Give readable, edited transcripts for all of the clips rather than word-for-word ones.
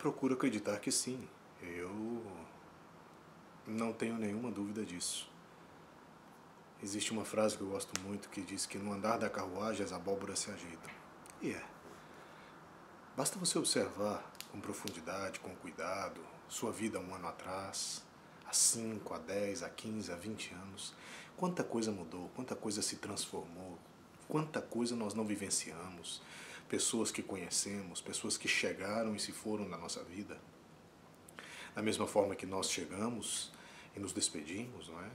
procuro acreditar que sim. Eu não tenho nenhuma dúvida disso. Existe uma frase que eu gosto muito que diz que no andar da carruagem as abóboras se ajeitam. E é. Basta você observar com profundidade, com cuidado, sua vida um ano atrás, há 5, há 10, há 15, há 20 anos. Quanta coisa mudou, quanta coisa se transformou, quanta coisa nós não vivenciamos. Pessoas que conhecemos, pessoas que chegaram e se foram da nossa vida. Da mesma forma que nós chegamos e nos despedimos, não é?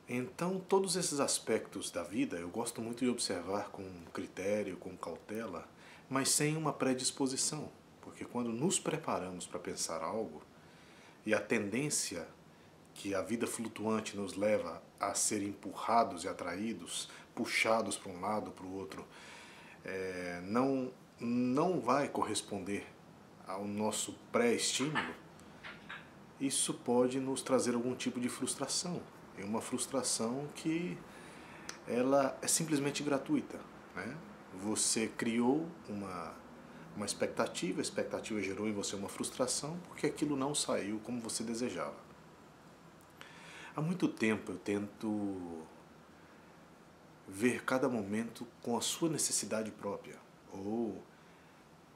Então, todos esses aspectos da vida eu gosto muito de observar com critério, com cautela, mas sem uma predisposição. Porque quando nos preparamos para pensar algo, e a tendência que a vida flutuante nos leva a ser empurrados e atraídos, puxados para um lado, para o outro, não vai corresponder ao nosso pré-estímulo, isso pode nos trazer algum tipo de frustração. É uma frustração que ela é simplesmente gratuita, né? Você criou uma expectativa, a expectativa gerou em você uma frustração porque aquilo não saiu como você desejava. Há muito tempo eu tento ver cada momento com a sua necessidade própria, ou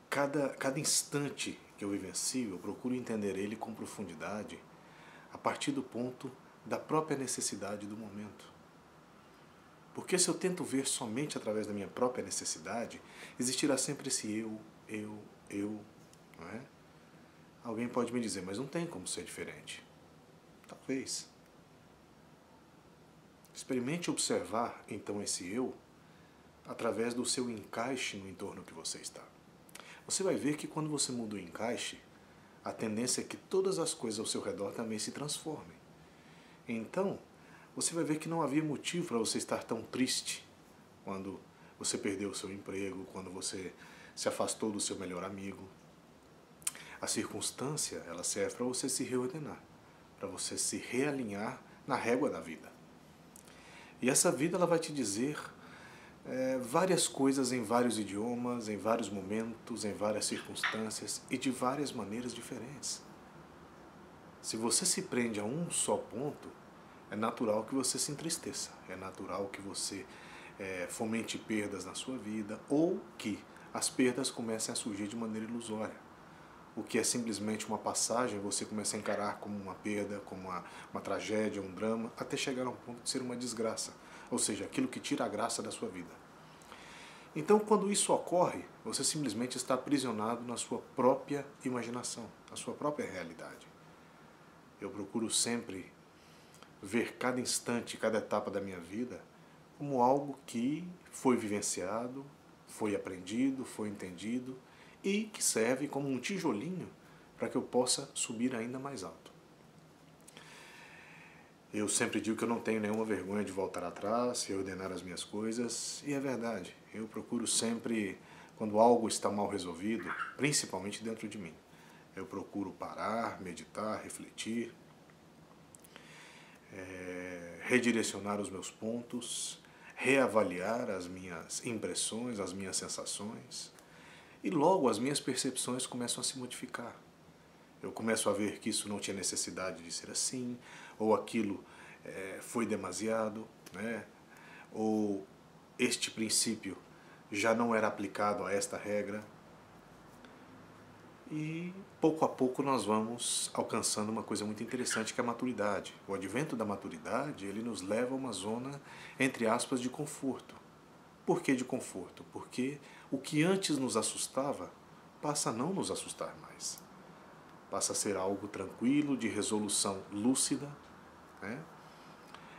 cada instante que eu vivencio, eu procuro entender ele com profundidade a partir do ponto da própria necessidade do momento. Porque se eu tento ver somente através da minha própria necessidade, existirá sempre esse eu, não é? Alguém pode me dizer, mas não tem como ser diferente. Talvez. Experimente observar, então, esse eu através do seu encaixe no entorno que você está. Você vai ver que quando você muda o encaixe, a tendência é que todas as coisas ao seu redor também se transformem. Então, você vai ver que não havia motivo para você estar tão triste quando você perdeu o seu emprego, quando você se afastou do seu melhor amigo. A circunstância, ela serve para você se reordenar, para você se realinhar na régua da vida. E essa vida ela vai te dizer várias coisas em vários idiomas, em vários momentos, em várias circunstâncias e de várias maneiras diferentes. Se você se prende a um só ponto, é natural que você se entristeça, é natural que você fomente perdas na sua vida ou que as perdas comecem a surgir de maneira ilusória. O que é simplesmente uma passagem, você começa a encarar como uma perda, como uma tragédia, um drama, até chegar a um ponto de ser uma desgraça, ou seja, aquilo que tira a graça da sua vida. Então, quando isso ocorre, você simplesmente está aprisionado na sua própria imaginação, na sua própria realidade. Eu procuro sempre ver cada instante, cada etapa da minha vida como algo que foi vivenciado, foi aprendido, foi entendido e que serve como um tijolinho para que eu possa subir ainda mais alto. Eu sempre digo que eu não tenho nenhuma vergonha de voltar atrás, reordenar as minhas coisas, e é verdade. Eu procuro sempre, quando algo está mal resolvido, principalmente dentro de mim, eu procuro parar, meditar, refletir, redirecionar os meus pontos, reavaliar as minhas impressões, as minhas sensações, e logo as minhas percepções começam a se modificar. Eu começo a ver que isso não tinha necessidade de ser assim, ou aquilo foi demasiado, né? Ou este princípio já não era aplicado a esta regra. E pouco a pouco nós vamos alcançando uma coisa muito interessante que é a maturidade. O advento da maturidade, ele nos leva a uma zona, entre aspas, de conforto. Por que de conforto? Porque o que antes nos assustava passa a não nos assustar mais. Passa a ser algo tranquilo, de resolução lúcida, né?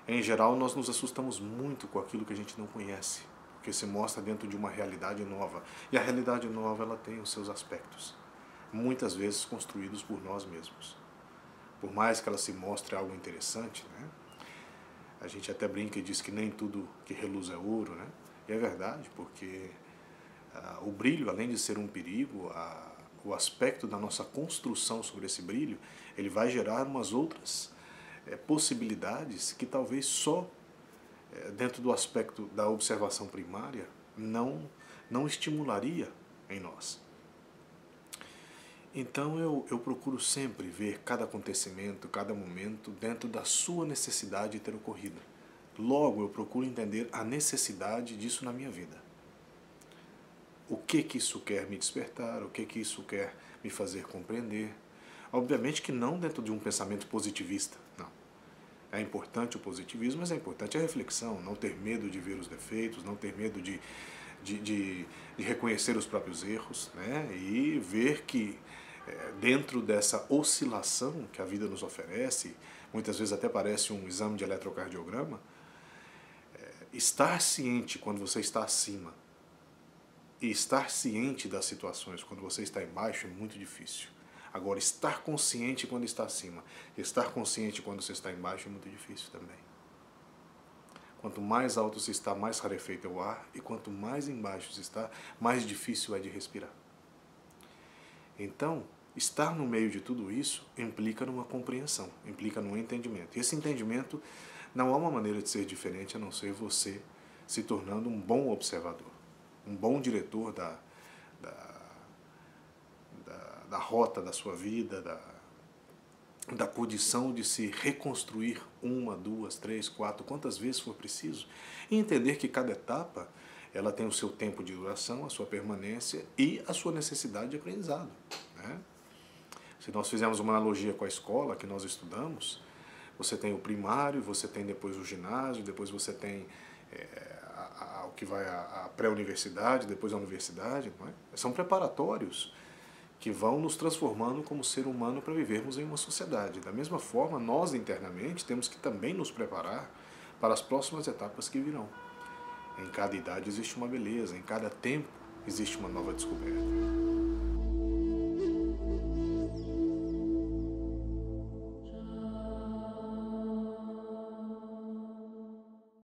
Em geral, nós nos assustamos muito com aquilo que a gente não conhece, porque se mostra dentro de uma realidade nova. E a realidade nova, ela tem os seus aspectos, muitas vezes construídos por nós mesmos. Por mais que ela se mostre algo interessante, né? A gente até brinca e diz que nem tudo que reluz é ouro, né? E é verdade, porque o brilho, além de ser um perigo, o aspecto da nossa construção sobre esse brilho, ele vai gerar umas outras possibilidades que talvez só dentro do aspecto da observação primária não estimularia em nós. Então eu procuro sempre ver cada acontecimento, cada momento dentro da sua necessidade de ter ocorrido. Logo, eu procuro entender a necessidade disso na minha vida. O que isso quer me despertar, o que isso quer me fazer compreender. Obviamente que não dentro de um pensamento positivista, não. É importante o positivismo, mas é importante a reflexão, não ter medo de ver os defeitos, não ter medo de reconhecer os próprios erros, né? E ver que dentro dessa oscilação que a vida nos oferece, muitas vezes até parece um exame de eletrocardiograma, estar ciente quando você está acima e estar ciente das situações quando você está embaixo é muito difícil. Agora, estar consciente quando está acima, estar consciente quando você está embaixo é muito difícil também. Quanto mais alto se está, mais rarefeito é o ar, e quanto mais embaixo se está, mais difícil é de respirar. Então, estar no meio de tudo isso implica numa compreensão, implica num entendimento. E esse entendimento não há uma maneira de ser diferente a não ser você se tornando um bom observador, um bom diretor da rota da sua vida, da condição de se reconstruir uma, duas, três, quatro, quantas vezes for preciso, e entender que cada etapa ela tem o seu tempo de duração, a sua permanência e a sua necessidade de aprendizado, né? Se nós fizermos uma analogia com a escola que nós estudamos, você tem o primário, você tem depois o ginásio, depois você tem o que vai à pré-universidade, depois a universidade, não é? São preparatórios que vão nos transformando como ser humano para vivermos em uma sociedade. Da mesma forma, nós internamente temos que também nos preparar para as próximas etapas que virão. Em cada idade existe uma beleza, em cada tempo existe uma nova descoberta.